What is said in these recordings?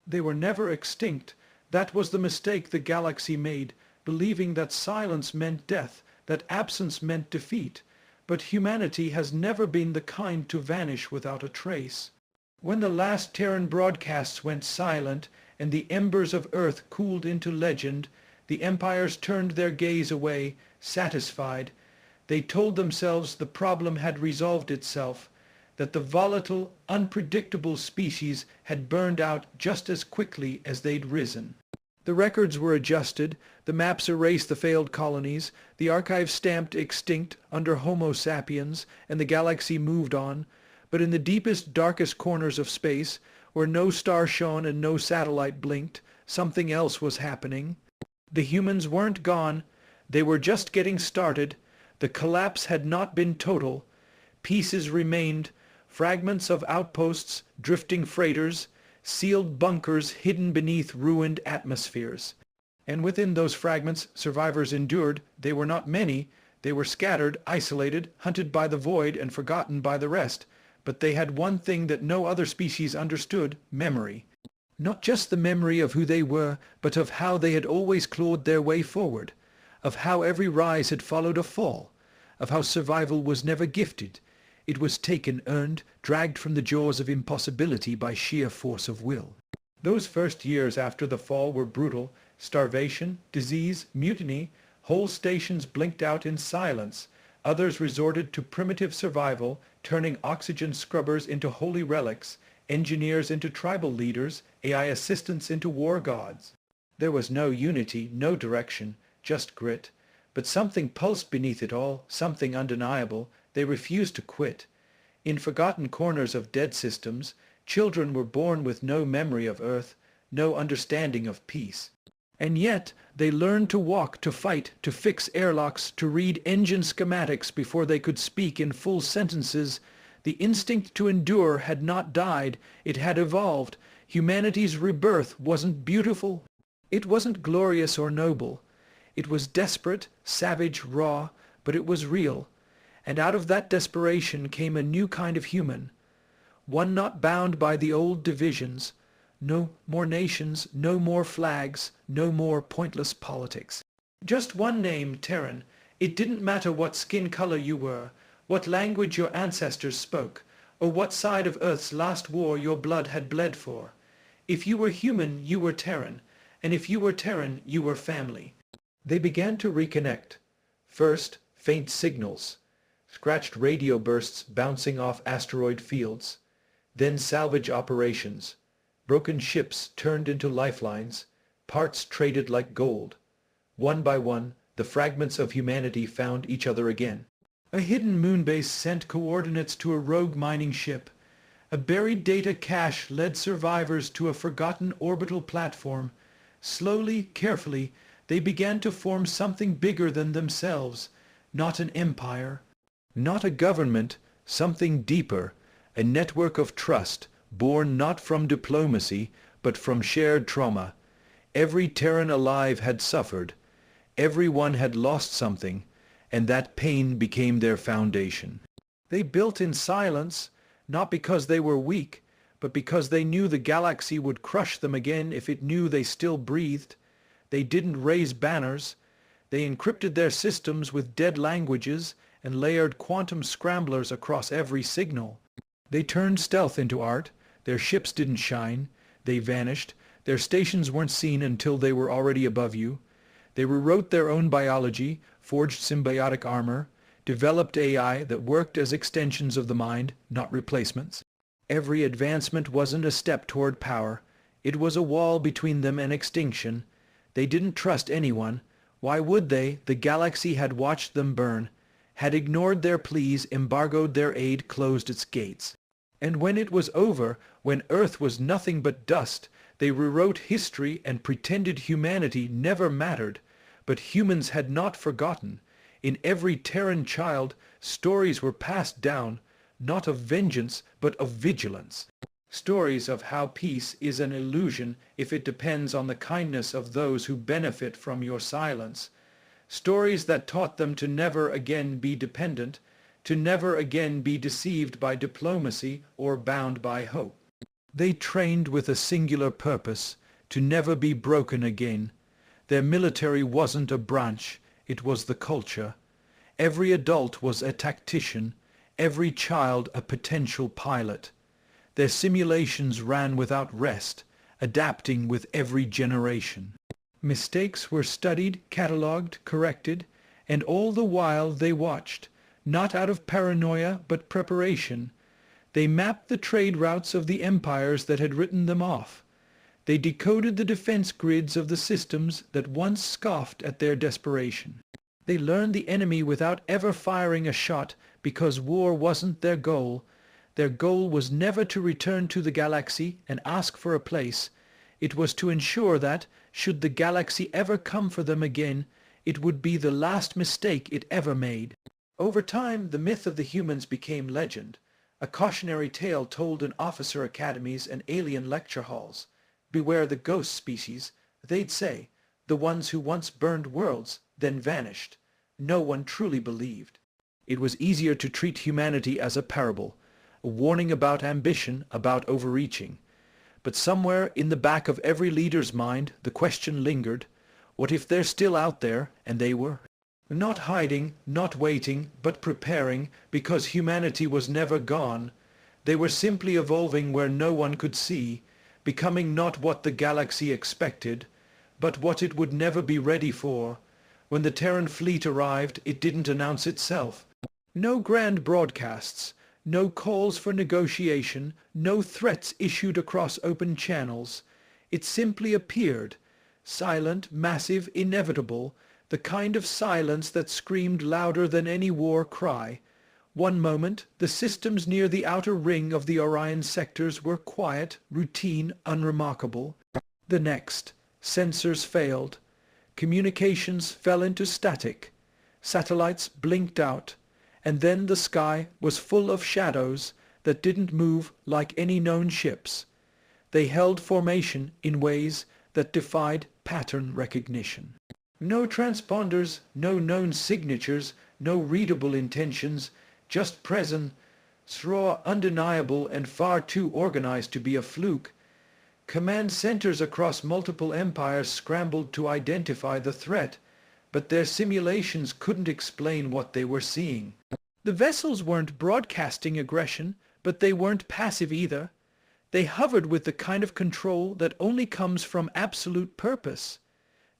They were never extinct. That was the mistake the galaxy made, believing that silence meant death, that absence meant defeat. But humanity has never been the kind to vanish without a trace. When the last Terran broadcasts went silent and the embers of Earth cooled into legend, the empires turned their gaze away, satisfied. They told themselves the problem had resolved itself, that the volatile, unpredictable species had burned out just as quickly as they'd risen. The records were adjusted, the maps erased the failed colonies, the archives stamped extinct under Homo sapiens, and the galaxy moved on. But in the deepest, darkest corners of space, where no star shone and no satellite blinked, something else was happening. The humans weren't gone. They were just getting started. The collapse had not been total. Pieces remained, fragments of outposts, drifting freighters, sealed bunkers hidden beneath ruined atmospheres. And within those fragments survivors endured. They were not many. They were scattered, isolated, hunted by the void and forgotten by the rest. But they had one thing that no other species understood: memory. Not just the memory of who they were, but of how they had always clawed their way forward, of how every rise had followed a fall, of how survival was never gifted. It was taken, earned, dragged from the jaws of impossibility by sheer force of will. Those first years after the fall were brutal. Starvation, disease, mutiny. Whole stations blinked out in silence. Others resorted to primitive survival, turning oxygen scrubbers into holy relics, engineers into tribal leaders, AI assistants into war gods. There was no unity, no direction, just grit. But something pulsed beneath it all, something undeniable. They refused to quit. In forgotten corners of dead systems, children were born with no memory of Earth, no understanding of peace. And yet they learned to walk, to fight, to fix airlocks, to read engine schematics before they could speak in full sentences. The instinct to endure had not died, it had evolved. Humanity's rebirth wasn't beautiful. It wasn't glorious or noble. It was desperate, savage, raw, but it was real. And out of that desperation came a new kind of human, one not bound by the old divisions. No more nations, no more flags, no more pointless politics. Just one name, Terran. It didn't matter what skin color you were, what language your ancestors spoke, or what side of Earth's last war your blood had bled for. If you were human, you were Terran, and if you were Terran, you were family. They began to reconnect. First, faint signals, scratched radio bursts bouncing off asteroid fields. Then salvage operations. Broken ships turned into lifelines, parts traded like gold. One by one, the fragments of humanity found each other again. A hidden moonbase sent coordinates to a rogue mining ship. A buried data cache led survivors to a forgotten orbital platform. Slowly, carefully, they began to form something bigger than themselves. Not an empire, not a government, something deeper, a network of trust, born not from diplomacy, but from shared trauma. Every Terran alive had suffered. Everyone had lost something, and that pain became their foundation. They built in silence, not because they were weak, but because they knew the galaxy would crush them again if it knew they still breathed. They didn't raise banners. They encrypted their systems with dead languages and layered quantum scramblers across every signal. They turned stealth into art. Their ships didn't shine. They vanished. Their stations weren't seen until they were already above you. They rewrote their own biology, forged symbiotic armor, developed AI that worked as extensions of the mind, not replacements. Every advancement wasn't a step toward power. It was a wall between them and extinction. They didn't trust anyone. Why would they? The galaxy had watched them burn, had ignored their pleas, embargoed their aid, closed its gates. And when it was over, when Earth was nothing but dust, they rewrote history and pretended humanity never mattered. But humans had not forgotten. In every Terran child, stories were passed down, not of vengeance, but of vigilance. Stories of how peace is an illusion if it depends on the kindness of those who benefit from your silence. Stories that taught them to never again be dependent, to never again be deceived by diplomacy or bound by hope. They trained with a singular purpose, to never be broken again. Their military wasn't a branch, it was the culture. Every adult was a tactician, every child a potential pilot. Their simulations ran without rest, adapting with every generation. Mistakes were studied, catalogued, corrected, and all the while they watched, not out of paranoia but preparation. They mapped the trade routes of the empires that had written them off. They decoded the defense grids of the systems that once scoffed at their desperation. They learned the enemy without ever firing a shot because war wasn't their goal. Their goal was never to return to the galaxy and ask for a place. It was to ensure that, should the galaxy ever come for them again, it would be the last mistake it ever made. Over time, the myth of the humans became legend, a cautionary tale told in officer academies and alien lecture halls. Beware the ghost species, they'd say, the ones who once burned worlds, then vanished. No one truly believed. It was easier to treat humanity as a parable, a warning about ambition, about overreaching. But somewhere in the back of every leader's mind the question lingered, what if they're still out there, and they were? Not hiding, not waiting, but preparing, because humanity was never gone. They were simply evolving where no one could see, becoming not what the galaxy expected, but what it would never be ready for. When the Terran fleet arrived, it didn't announce itself. No grand broadcasts, no calls for negotiation, no threats issued across open channels. It simply appeared, silent, massive, inevitable, the kind of silence that screamed louder than any war cry. One moment, the systems near the outer ring of the Orion sectors were quiet, routine, unremarkable. The next, sensors failed. Communications fell into static. Satellites blinked out. And then the sky was full of shadows that didn't move like any known ships. They held formation in ways that defied pattern recognition. No transponders, no known signatures, no readable intentions, just presence, raw, undeniable, and far too organized to be a fluke. Command centers across multiple empires scrambled to identify the threat, but their simulations couldn't explain what they were seeing. The vessels weren't broadcasting aggression, but they weren't passive either. They hovered with the kind of control that only comes from absolute purpose.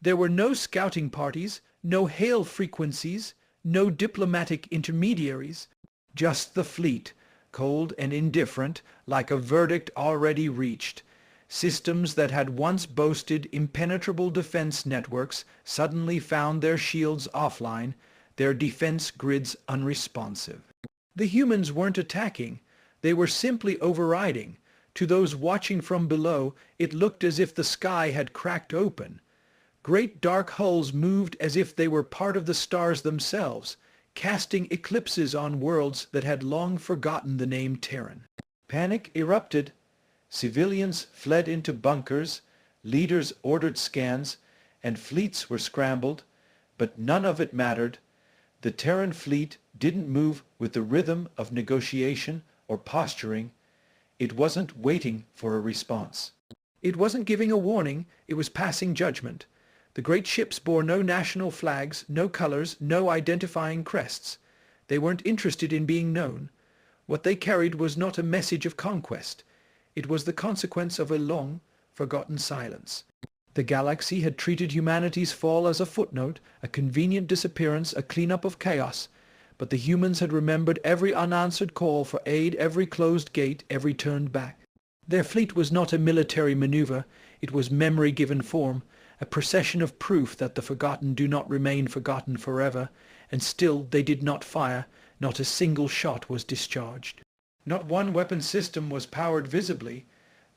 There were no scouting parties, no hail frequencies, no diplomatic intermediaries, just the fleet, cold and indifferent, like a verdict already reached. Systems that had once boasted impenetrable defense networks suddenly found their shields offline, their defense grids unresponsive. The humans weren't attacking, they were simply overriding. To those watching from below, it looked as if the sky had cracked open. Great dark hulls moved as if they were part of the stars themselves, casting eclipses on worlds that had long forgotten the name Terran. Panic erupted. Civilians fled into bunkers, leaders ordered scans, and fleets were scrambled, but none of it mattered. The Terran fleet didn't move with the rhythm of negotiation or posturing. It wasn't waiting for a response. It wasn't giving a warning, it was passing judgment. The great ships bore no national flags, no colors, no identifying crests. They weren't interested in being known. What they carried was not a message of conquest. It was the consequence of a long, forgotten silence. The galaxy had treated humanity's fall as a footnote, a convenient disappearance, a cleanup of chaos, but the humans had remembered every unanswered call for aid, every closed gate, every turned back. Their fleet was not a military maneuver, it was memory given form, a procession of proof that the forgotten do not remain forgotten forever, and still they did not fire, not a single shot was discharged. Not one weapon system was powered visibly,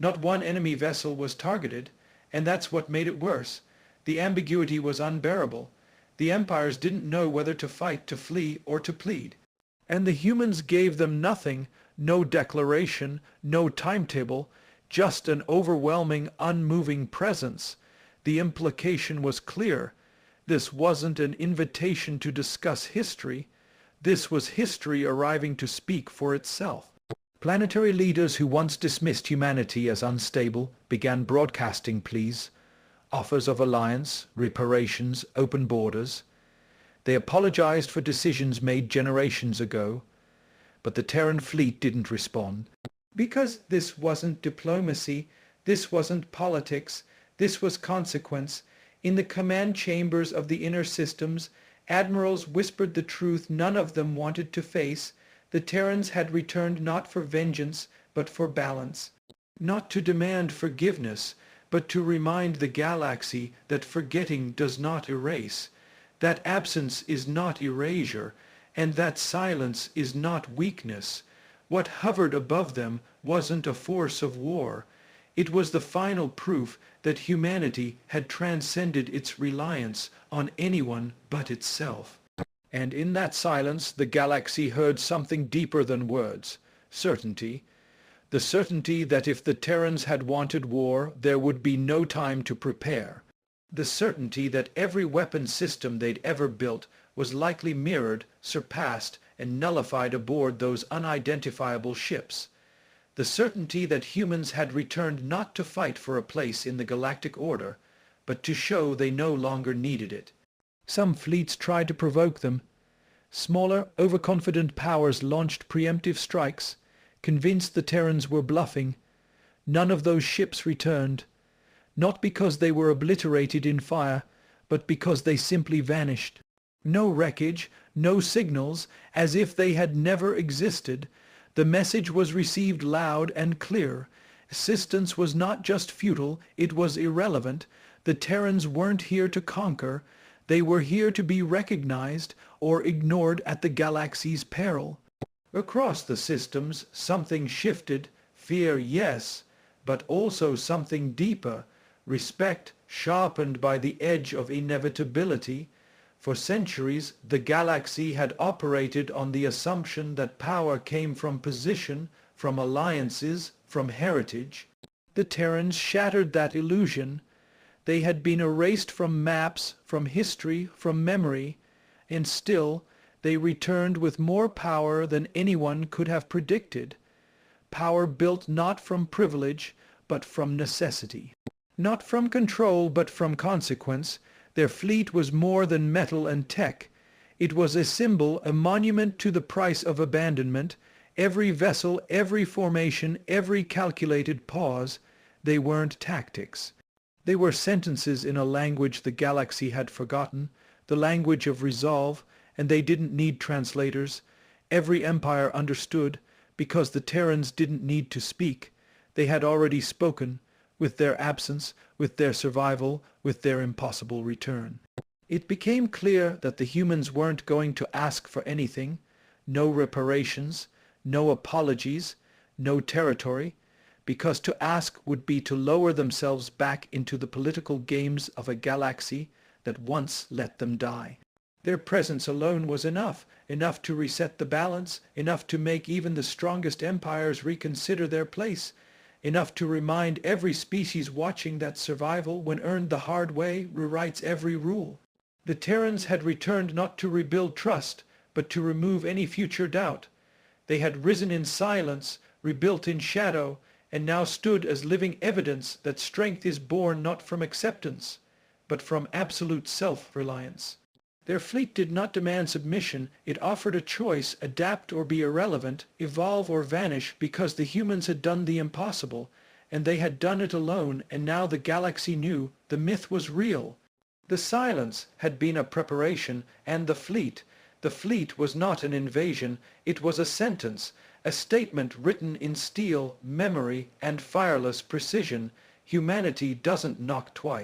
not one enemy vessel was targeted, and that's what made it worse. The ambiguity was unbearable. The empires didn't know whether to fight, to flee, or to plead. And the humans gave them nothing, no declaration, no timetable, just an overwhelming, unmoving presence. The implication was clear. This wasn't an invitation to discuss history. This was history arriving to speak for itself. Planetary leaders who once dismissed humanity as unstable began broadcasting pleas, offers of alliance, reparations, open borders. They apologized for decisions made generations ago, but the Terran fleet didn't respond. Because this wasn't diplomacy, this wasn't politics, this was consequence. In the command chambers of the inner systems, admirals whispered the truth none of them wanted to face. The Terrans had returned not for vengeance, but for balance. Not to demand forgiveness, but to remind the galaxy that forgetting does not erase, that absence is not erasure, and that silence is not weakness. What hovered above them wasn't a force of war. It was the final proof that humanity had transcended its reliance on anyone but itself. And in that silence the galaxy heard something deeper than words, certainty. The certainty that if the Terrans had wanted war, there would be no time to prepare. The certainty that every weapon system they'd ever built was likely mirrored, surpassed, and nullified aboard those unidentifiable ships. The certainty that humans had returned not to fight for a place in the galactic order, but to show they no longer needed it. Some fleets tried to provoke them. Smaller, overconfident powers launched preemptive strikes, convinced the Terrans were bluffing. None of those ships returned, not because they were obliterated in fire, but because they simply vanished. No wreckage, no signals, as if they had never existed. The message was received loud and clear. Assistance was not just futile, it was irrelevant. The Terrans weren't here to conquer. They were here to be recognized or ignored at the galaxy's peril. Across the systems, something shifted. Fear, yes, but also something deeper. Respect, sharpened by the edge of inevitability. For centuries, the galaxy had operated on the assumption that power came from position, from alliances, from heritage. The Terrans shattered that illusion. They had been erased from maps, from history, from memory, and still they returned with more power than anyone could have predicted. Power built not from privilege, but from necessity. Not from control, but from consequence. Their fleet was more than metal and tech. It was a symbol, a monument to the price of abandonment. Every vessel, every formation, every calculated pause. They weren't tactics. They were sentences in a language the galaxy had forgotten, the language of resolve, and they didn't need translators. Every empire understood, because the Terrans didn't need to speak. They had already spoken, with their absence, with their survival, with their impossible return. It became clear that the humans weren't going to ask for anything, no reparations, no apologies, no territory, because to ask would be to lower themselves back into the political games of a galaxy that once let them die. Their presence alone was enough to reset the balance, enough to make even the strongest empires reconsider their place, enough to remind every species watching that survival, when earned the hard way, rewrites every rule. The Terrans had returned not to rebuild trust, but to remove any future doubt. They had risen in silence, rebuilt in shadow, and now stood as living evidence that strength is born not from acceptance, but from absolute self-reliance. Their fleet did not demand submission, it offered a choice, adapt or be irrelevant, evolve or vanish, because the humans had done the impossible, and they had done it alone, and now the galaxy knew the myth was real. The silence had been a preparation, and the fleet was not an invasion, it was a sentence, a statement written in steel, memory, and fireless precision. Humanity doesn't knock twice.